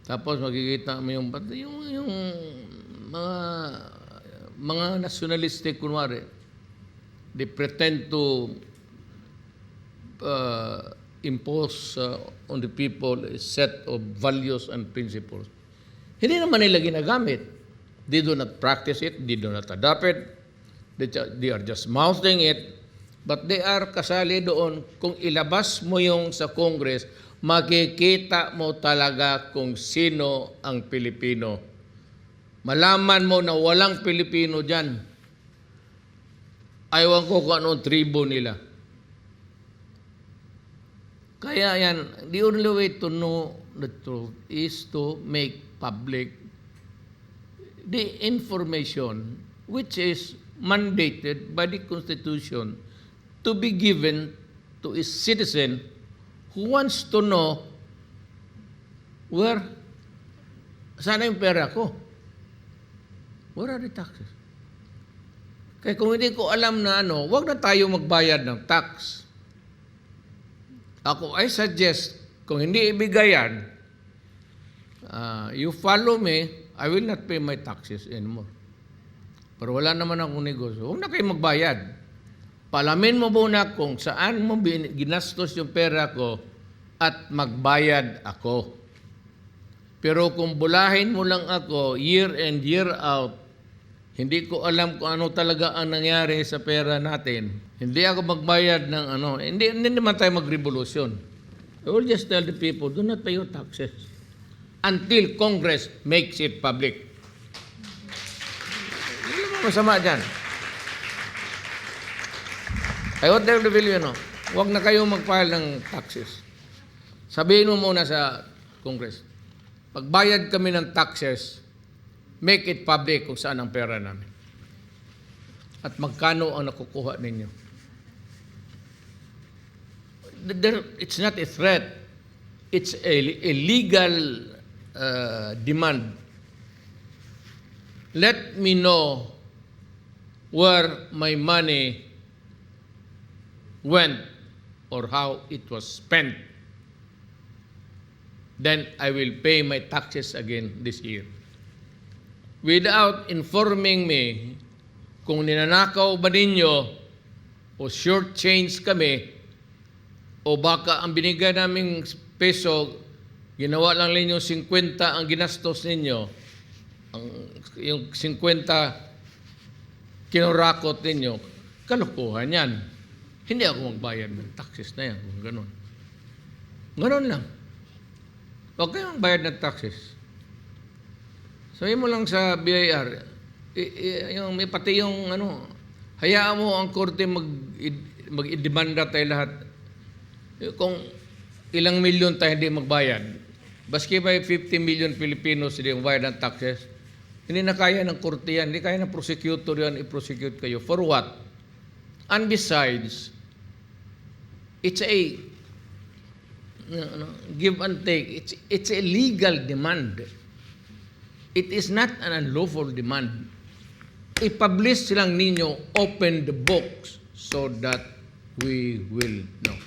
Tapos makikita mo yung mga nationalistic kunwari, they pretend to impose on the people a set of values and principles. Hindi naman nila ginagamit. They do not practice it, they do not adopt it, they are just mouthing it, but they are kasali doon. Kung ilabas mo yung sa Congress, makikita mo talaga kung sino ang Pilipino. Malaman mo na walang Pilipino dyan. Ayaw ko kung anong tribo nila. Kaya yan, the only way to know the truth is to make public the information which is mandated by the Constitution to be given to a citizen who wants to know saan yung pera ko? Where are the taxes? Kaya kung hindi ko alam na wag na tayo magbayad ng tax. I suggest, kung hindi ibigayan, you follow me, I will not pay my taxes anymore. Pero wala naman akong negosyo. Huwag na kayo magbayad. Palamin mo muna kung saan mo ginastos yung pera ko at magbayad ako. Pero kung bulahin mo lang ako year in, year out, hindi ko alam kung ano talaga ang nangyari sa pera natin. Hindi ako magbayad ng Hindi naman tayo mag-revolusyon. I will just tell the people, do not pay your taxes until Congress makes it public. Hindi naman masama dyan. I would tell the Filipino, huwag na kayo mag-file ng taxes. Sabihin mo muna sa Congress, pagbayad kami ng taxes, make it public kung saan ang pera namin. At magkano ang nakukuha ninyo. It's not a threat. It's a legal demand. Let me know where my money went or how it was spent. Then I will pay my taxes again this year. Without informing me kung ninanakaw ba ninyo o short change kami o baka ang binigay naming peso, ginawa lang ninyo 50 ang ginastos ninyo, yung 50 kinurakot ninyo, kalokohan yan. Hindi ako magbayad ng taxes na yan kung gano'n. Gano'n lang. Huwag kayong magbayad ng taxes. Sabihin mo lang sa BIR, pati yung hayaan mo ang korte mag-idemanda tayo lahat. Kung ilang milyon tayo hindi magbayad, baski ba 50 million Filipinos hindi magbayad ng taxes, hindi na kaya ng korte yan, hindi kaya ng prosecutor yan, i-prosecute kayo. For what? And besides, it's a give and take. It's a legal demand. It is not an unlawful demand. I-publish lang ninyo, open the books so that we will know.